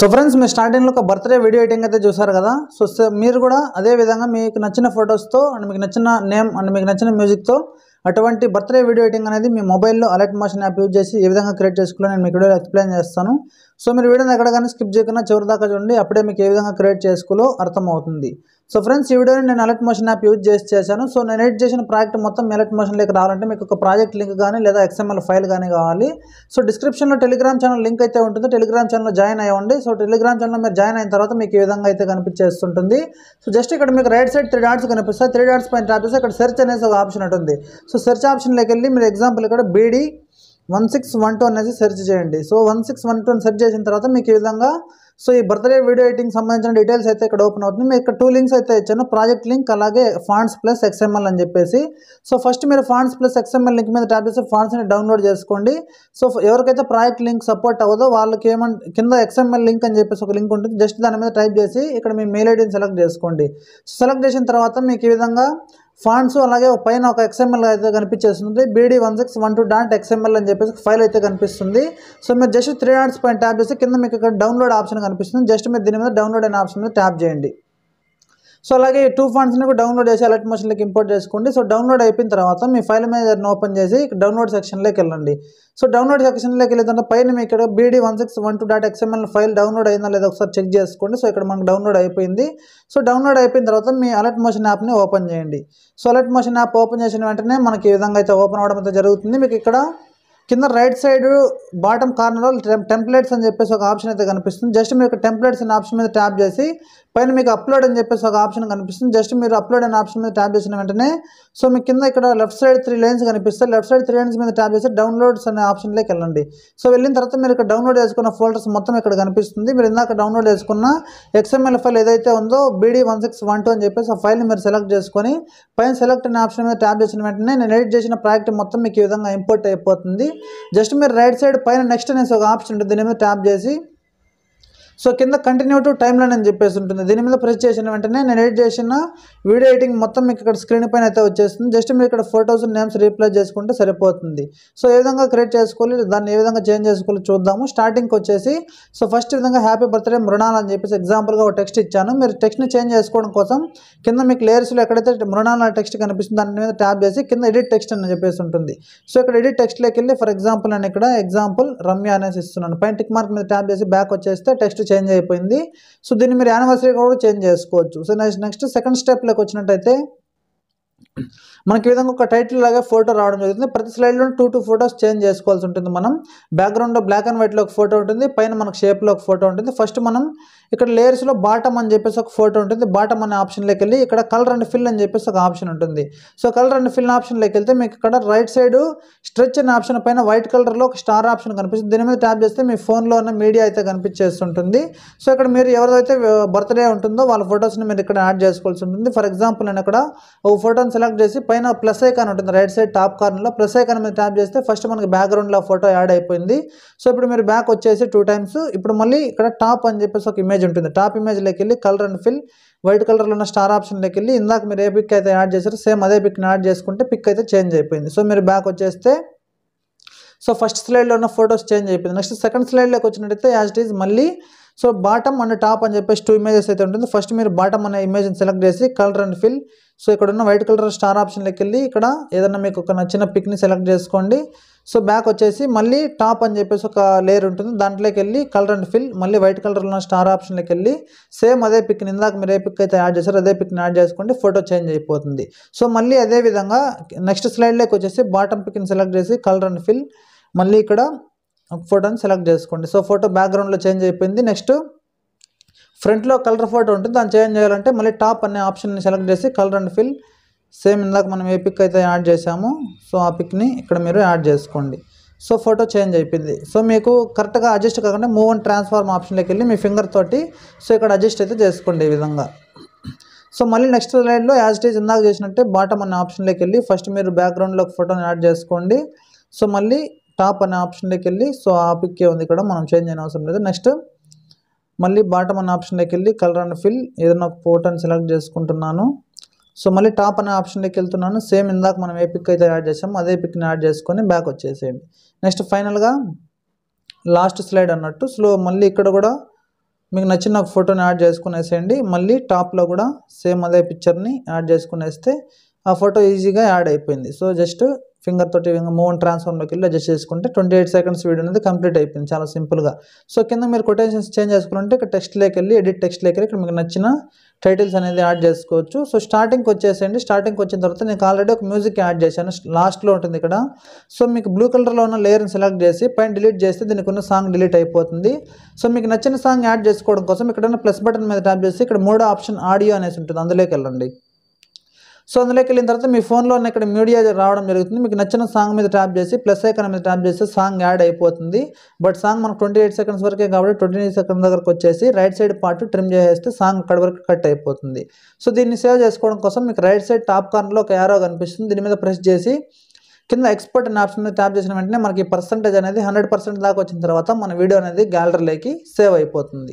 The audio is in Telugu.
సో ఫ్రెండ్స్ మీరు స్టార్టింగ్లో ఒక బర్త్డే వీడియో ఎడిటింగ్ అయితే చూసారు కదా. సో మీరు కూడా అదే విధంగా మీకు నచ్చిన ఫొటోస్తో అండ్ మీకు నచ్చిన నేమ్ అండ్ మీకు నచ్చిన మ్యూజిక్తో అటువంటి బర్త్డే వీడియో ఎడిటింగ్ అనేది మీ మొబైల్లో అలర్ట్ మోషన్ యాప్ యూజ్ చేసి ఏ విధంగా క్రియేట్ చేసుకోవాలో నేను మీకు వీడియోలో ఎక్స్ప్లెయిన్ చేస్తాను. సో మీరు వీడియోని ఎక్కడ కానీ స్కిప్ చేయకుండా చివరి దాకా చూడండి, అప్పుడే మీకు ఏ విధంగా క్రియేట్ చేసుకోవాలో అర్థమవుతుంది. సో ఫ్రెండ్స్ ఈ వీడియోని నేను అలర్ట్ మోషన్ యాప్ యూజ్ చేశాను. సో నేను ఎడిట్ చేసిన ప్రాజెక్ట్ మొత్తం అలర్ట్ మోషన్లోకి రావాలంటే మీకు ఒక ప్రాజెక్ట్ లింక్ కానీ లేదా XML ఫైల్ కానీ కావాలి. సో డిస్క్రిప్షన్లో టెలిగ్రామ్ ఛానల్ లింక్ అయితే ఉంటుంది, టెలిగ్రామ్ ఛానల్లో జాయిన్ అయ్యండి. సో టెలిగ్రామ్ ఛానల్లో మీరు జాయిన్ అయిన తర్వాత మీకు ఈ విధంగా అయితే కనిపించేస్తుంటుంది. సో జస్ట్ ఇక్కడ మీకు రైట్ సైడ్ 3 డాట్స్ కనిపిస్తాయి. 3 డాట్స్ పైన ట్యాప్ చేస్తే ఇక్కడ సెర్చ్ అనేసి ఒక ఆప్షన్ ఉంటుంది. సో సెర్చ్ ఆప్షన్లోకి వెళ్ళి మీరు ఎగ్జాంపుల్ ఇక్కడ BD1612 అనేది సెర్చ్ చేయండి. సో 1612 సెర్చ్ చేసిన తర్వాత మీకు ఈ విధంగా సో ఈ బర్త్డే వీడియో ఎడిటింగ్ సంబంధించిన డీటెయిల్స్ అయితే ఇక్కడ ఓపెన్ అవుతుంది. మీకు ఇక్కడ 2 లింక్స్ అయితే ఇచ్చాను, ప్రాజెక్ట్ లింక్ అలాగే ఫాంట్స్ ప్లస్ XML అని చెప్పేసి. సో ఫస్ట్ మీరు ఫాంట్స్ ప్లస్ XML లింక్ మీద ట్యాప్ చేసి ఫాంట్స్ని డౌన్లోడ్ చేసుకోండి. సో ఎవరికైతే ప్రాజెక్ట్ లింక్ సపోర్ట్ అవ్వదో వాళ్ళకి కింద XML లింక్ అని చెప్పేసి ఒక లింక్ ఉంటుంది, జస్ట్ దాని మీద టైప్ చేసి ఇక్కడ మీ మెయిల్ ఐడిని సెలెక్ట్ చేసుకోండి. సెలెక్ట్ చేసిన తర్వాత మీకు ఈ విధంగా ఫాంట్స్ అలాగే పైన ఒక XML అయితే కనిపించేస్తుంది, BD1612.xml అని చెప్పేసి ఫైల్ అయితే కనిపిస్తుంది. సో మీరు జస్ట్ 3 డాట్స్ పైన ట్యాప్ చేసి కింద మీకు ఇక్కడ డౌన్లోడ్ ఆప్షన్ కనిపిస్తుంది, జస్ట్ మీరు దీని మీద డౌన్లోడ్ అనే ఆప్షన్ మీద ట్యాప్ చేయండి. సో అలాగే 2 ఫాంట్స్ని కూడా డౌన్లోడ్ చేసి అలర్ట్ మోషన్లోకి ఇంపోర్ట్ చేసుకోండి. సో డౌన్లోడ్ అయిపోయిన తర్వాత మీ ఫైల్ మేనేజర్ని ఓపెన్ చేసి డౌన్లోడ్ సెక్షన్లోకి వెళ్ళండి. సో డౌన్లోడ్ సెక్షన్లోకి వెళ్ళిన పైన మీ ఇక్కడ BD1612.xml ఫైల్ డౌన్లోడ్ అయిందా లేదా ఒకసారి చెక్ చేసుకోండి. సో ఇక్కడ మనకు డౌన్లోడ్ అయిపోయింది. సో డౌన్లోడ్ అయిపోయిన తర్వాత మీ అలర్ట్ మోషన్ యాప్ని ఓపెన్ చేయండి. So alert motion app open చేసిన వెంటనే మనకి ఈ విధంగా అయితే ఓపెన్ అవ్వడం అయితే జరుగుతుంది. మీకు ఇక్కడ కింద రైట్ సైడ్ బాటమ్ కార్నర్లో టెంప్లెట్స్ అని చెప్పేసి ఒక ఆప్షన్ అయితే కనిపిస్తుంది. జస్ట్ మీరు టెంప్లెట్స్ అనే ఆప్షన్ మీద ట్యాప్ చేసి పైన మీకు అప్లోడ్ అని చెప్పేసి ఒక ఆప్షన్ కనిపిస్తుంది, జస్ట్ మీరు అప్లోడ్ అనే ఆప్షన్ మీద ట్యాప్ చేసిన వెంటనే సో మీకు కింద ఇక్కడ లెఫ్ట్ సైడ్ 3 లైన్స్ కనిపిస్తాయి. లెఫ్ట్ సైడ్ 3 లైన్స్ మీద ట్యాప్ చేసి డౌన్లోడ్స్ అనే ఆప్షన్లోకి వెళ్ళండి. సో వెళ్ళిన తర్వాత మీరు ఇక్కడ డౌన్లోడ్ చేసుకున్న ఫోల్డర్స్ మొత్తం ఇక్కడ కనిపిస్తుంది. మీరు ఇందాక డౌన్లోడ్ చేసుకున్న XML ఫైల్ ఏదైతే ఉందో BD1612 అని చెప్పేసి ఆ ఫైల్ని మీరు సెలెక్ట్ చేసుకొని పైన సెలెక్ట్ అనే ఆప్షన్ మీద ట్యాప్ చేసిన వెంటనే నేను ఎడిట్ చేసిన ప్రాజెక్ట్ మొత్తం మీకు ఈ విధంగా ఇంపోర్ట్ అయిపోతుంది. జస్ట్ మీరు రైట్ సైడ్ పైన నెక్స్ట్ అనేసి ఒక ఆప్షన్ ఉంటుంది, దీని మీద ట్యాప్ చేసి సో కింద కంటిన్యూ టు టైమ్ లైన్ అని చెప్పేసి ఉంటుంది, దీని మీద ప్రెస్ చేసిన వెంటనే నేను ఎడిట్ చేసిన వీడియో ఎడిటింగ్ మొత్తం మీకు ఇక్కడ స్క్రీన్ పైన అయితే వచ్చేస్తుంది. జస్ట్ మీరు ఇక్కడ ఫొటోస్ నేమ్స్ రీప్లేస్ చేసుకుంటే సరిపోతుంది. సో ఏ విధంగా క్రియేట్ చేసుకోవాలి, దాన్ని ఏ విధంగా చేంజ్ చేసుకోవాలి చూద్దాము. స్టార్టింగ్కి వచ్చేసి సో ఫస్ట్ విధంగా హ్యాపీ బర్త్డే మృణాల్ అని చెప్పేసి ఎగ్జాంపుల్గా ఒక టెక్స్ట్ ఇచ్చాను. మీరు టెక్స్ట్ని చేంజ్ చేసుకోవడం కోసం కింద మీకు లేయర్స్లో ఎక్కడైతే మృణాల్ అనే టెక్స్ట్ కనిపిస్తుంది దాని మీద ట్యాప్ చేసి కింద ఎడిట్ టెక్స్ట్ అని చెప్పేసి ఉంటుంది. సో ఇక్కడ ఎడిట్ టెక్స్ట్లోకి వెళ్ళి ఫర్ ఎగ్జాంపుల్ నేను ఇక్కడ ఎగ్జాంపుల్ రమ్య అనేసి ఇస్తున్నాను. పైన టిక్ మార్క్ మీద ట్యాప్ చేసి బ్యాక్ వచ్చేస్తే టెక్స్ట్ చేంజ్ అయిపోయింది. సో దీన్ని మీరు యానివర్సరీ కూడా చేంజ్ చేసుకోవచ్చు. సో నెక్స్ట్ సెకండ్ స్టెప్లోకి వచ్చినట్టయితే మనకి ఈ విధంగా ఒక టైటిల్ లాగా ఫోటో రావడం జరుగుతుంది. ప్రతి స్లైడ్లో 2 ఫొటోస్ చేంజ్ చేసుకోవాల్సి ఉంటుంది. మనం బ్యాక్గ్రౌండ్లో బ్లాక్ అండ్ వైట్లో ఒక ఫోటో ఉంటుంది, పైన మనకు షేప్లో ఒక ఫోటో ఉంటుంది. ఫస్ట్ మనం ఇక్కడ లేయర్స్లో బాటమ్ అని చెప్పేసి ఒక ఫోటో ఉంటుంది, బాటమ్ అనే ఆప్షన్లోకి వెళ్ళి ఇక్కడ కలర్ అండ్ ఫిల్ అని చెప్పేసి ఒక ఆప్షన్ ఉంటుంది. సో కలర్ అండ్ ఫిల్ ఆప్షన్లోకి వెళ్తే మీకు ఇక్కడ రైట్ సైడ్ స్ట్రెచ్ అనే ఆప్షన్ పైన వైట్ కలర్లో ఒక స్టార్ ఆప్షన్ కనిపిస్తుంది, దీని మీద ట్యాప్ చేస్తే మీ ఫోన్లో ఉన్న మీడియా అయితే కనిపించేస్తుంటుంది. సో ఇక్కడ మీరు ఎవరైతే బర్త్డే ఉంటుందో వాళ్ళ ఫొటోస్ని మీరు ఇక్కడ యాడ్ చేసుకోవాల్సి ఉంటుంది. ఫర్ ఎగ్జాంపుల్ నేను ఇక్కడ ఒక ఫోటోని సెలెక్ట్ చేసి పైన ప్లస్ ఐకాన్ ఉంటుంది రైట్ సైడ్ టాప్ కార్నర్లో, ప్లస్ ఐకాన్ మీద ట్యాప్ చేస్తే ఫస్ట్ మనకి బ్యాక్గ్రౌండ్లో ఫోటో యాడ్ అయిపోయింది. సో ఇప్పుడు మీరు బ్యాక్ వచ్చేసి 2 టైమ్స్ ఇప్పుడు మళ్ళీ ఇక్కడ టాప్ అని చెప్పేసి ఒక ఇమేజ్ ఉంటుంది, టాప్ ఇమేజ్లోకి వెళ్ళి కలర్ అండ్ ఫిల్ వైట్ కలర్లో ఉన్న స్టార్ ఆప్షన్లోకి వెళ్ళి ఇందాక మీరు ఏ పిక్ అయితే యాడ్ చేశారో సేమ్ అదే పిక్ని యాడ్ చేసుకుంటే పిక్ అయితే చేంజ్ అయిపోయింది. సో మీరు బ్యాక్ వచ్చేస్తే సో ఫస్ట్ స్లైడ్లో ఉన్న ఫొటోస్ చేంజ్ అయిపోయింది. నెక్స్ట్ సెకండ్ స్లైడ్లోకి వచ్చినట్టయితే యాజ్ ఇట్ ఈజ్ మళ్ళీ సో బాటమ్ అండ్ టాప్ అని చెప్పేసి 2 ఇమేజెస్ అయితే ఉంటుంది. ఫస్ట్ మీరు బాటమ్ అనే ఇమేజ్ని సెలెక్ట్ చేసి కలర్ అండ్ ఫిల్ సో ఇక్కడ ఉన్న వైట్ కలర్ స్టార్ ఆప్షన్లోకి వెళ్ళి ఇక్కడ ఏదైనా మీకు ఒక నచ్చిన పిక్ని సెలెక్ట్ చేసుకోండి. సో బ్యాక్ వచ్చేసి మళ్ళీ టాప్ అని చెప్పేసి ఒక లేయర్ ఉంటుంది, దాంట్లోకి వెళ్ళి కలర్ అండ్ ఫిల్ మళ్ళీ వైట్ కలర్లో ఉన్న స్టార్ ఆప్షన్లోకి వెళ్ళి సేమ్ అదే పిక్ని ఇందాక మీరు ఏ పిక్ అయితే యాడ్ చేశారో అదే పిక్ని యాడ్ చేసుకోండి, ఫోటో చేంజ్ అయిపోతుంది. సో మళ్ళీ అదే విధంగా నెక్స్ట్ స్లైడ్లోకి వచ్చేసి బాటమ్ పిక్ని సెలెక్ట్ చేసి కలర్ అండ్ ఫిల్ మళ్ళీ ఇక్కడ ఫోటోని సెలెక్ట్ చేసుకోండి. సో ఫోటో బ్యాక్గ్రౌండ్లో చేంజ్ అయిపోయింది. నెక్స్ట్ ఫ్రంట్లో కలర్ ఫోటో ఉంటుంది, దాన్ని చేంజ్ చేయాలంటే మళ్ళీ టాప్ అనే ఆప్షన్ని సెలెక్ట్ చేసి కలర్ అండ్ ఫిల్ సేమ్ ఇందాక మనం ఏ పిక్ అయితే యాడ్ చేసామో సో ఆ పిక్ని ఇక్కడ మీరు యాడ్ చేసుకోండి. సో ఫోటో చేంజ్ అయిపోయింది. సో మీకు కరెక్ట్గా అడ్జస్ట్ కాకుండా మూవ్ అండ్ ట్రాన్స్ఫార్మ్ ఆప్షన్లోకి వెళ్ళి మీ ఫింగర్ తోటి సో ఇక్కడ అడ్జస్ట్ అయితే చేసుకోండి ఈ విధంగా. సో మళ్ళీ నెక్స్ట్ స్లైడ్లో యాజ్ ఇట్ ఈజ్ ఇందాక చేసినట్టే బాటమ్ అనే ఆప్షన్లోకి వెళ్ళి ఫస్ట్ మీరు బ్యాక్గ్రౌండ్లో ఒక ఫోటోని యాడ్ చేసుకోండి. సో మళ్ళీ టాప్ అనే ఆప్షన్లోకి వెళ్ళి సో ఆ పిక్కే ఉంది ఇక్కడ, మనం చేంజ్ అయిన అవసరం లేదు. నెక్స్ట్ మళ్ళీ బాటమ్ అనే ఆప్షన్లోకి వెళ్ళి కలర్ అండ్ ఫిల్ ఏదైనా ఒక ఫోటోని సెలెక్ట్ చేసుకుంటున్నాను. సో మళ్ళీ టాప్ అనే ఆప్షన్లోకి వెళ్తున్నాను, సేమ్ ఇందాక మనం ఏ పిక్ అయితే యాడ్ చేసామో అదే పిక్ని యాడ్ చేసుకొని బ్యాక్ వచ్చేసేయండి. నెక్స్ట్ ఫైనల్గా లాస్ట్ స్లైడ్ అన్నట్టు మళ్ళీ ఇక్కడ కూడా మీకు నచ్చిన ఫోటోని యాడ్ చేసుకునేసేయండి. మళ్ళీ టాప్లో కూడా సేమ్ అదే పిక్చర్ని యాడ్ చేసుకునేస్తే ఆ ఫోటో ఈజీగా యాడ్ అయిపోయింది. సో జస్ట్ ఫింగర్ తోటి మూవ్ అండ్ ట్రాన్స్ఫార్మ్లోకి వెళ్ళి అడ్జస్ట్ చేసుకుంటే 28 సెకండ్స్ వీడియో అనేది కంప్లీట్ అయిపోయింది చాలా సింపుల్గా. సో కింద మీరు కొటేషన్స్ చేంజ్ చేసుకుంటే ఇక్కడ టెక్స్ట్లోకి వెళ్ళి ఎడిట్ టెక్స్ట్లోకి వెళ్ళి ఇక్కడ మీకు నచ్చిన టైటిల్స్ అనేది యాడ్ చేసుకోవచ్చు. సో స్టార్టింగ్కి వచ్చేసేయండి. స్టార్టింగ్కి వచ్చిన తర్వాత నేను ఆల్రెడీ ఒక మ్యూజిక్ యాడ్ చేశాను, లాస్ట్లో ఉంటుంది ఇక్కడ. సో మీకు బ్లూ కలర్లో ఉన్న లేయర్ని సెలెక్ట్ చేసి పైన డిలీట్ చేస్తే దీనికి ఉన్న సాంగ్ డిలీట్ అయిపోతుంది. సో మీకు నచ్చిన సాంగ్ యాడ్ చేసుకోవడం కోసం ఇక్కడ ప్లస్ బటన్ మీద ట్యాప్ చేసి ఇక్కడ మూడో ఆప్షన్ ఆడియో అనేసి ఉంటుంది, అందులోకి వెళ్ళండి. సో అందులోకి వెళ్ళిన తర్వాత మీ ఫోన్లో ఇక్కడ మీడియా రావడం జరుగుతుంది. మీకు నచ్చిన సాంగ్ మీద ట్యాప్ చేసి ప్లస్ ఐకాన్ మీద ట్యాప్ చేస్తే సాంగ్ యాడ్ అయిపోతుంది. బట్ సాంగ్ మనకు 28 సెకండ్స్ వరకే కాబట్టి 28 సెకండ్స్ దగ్గరకు వచ్చేసి రైట్ సైడ్ పార్ట్ ట్రిమ్ చేసేస్తే సాంగ్ అక్కడి వరకు కట్ అయిపోతుంది. సో దీన్ని సేవ్ చేసుకోవడం కోసం మీకు రైట్ సైడ్ టాప్ కార్నర్లో ఒక యారో కనిపిస్తుంది, దీని మీద ప్రెస్ చేసి కింద ఎక్స్పోర్ట్ అనే ఆప్షన్ మీద ట్యాప్ చేసిన వెంటనే మనకి పర్సెంటేజ్ అనేది 100% దాకా వచ్చిన తర్వాత మన వీడియో అనేది గ్యాలరీలోకి సేవ్ అయిపోతుంది.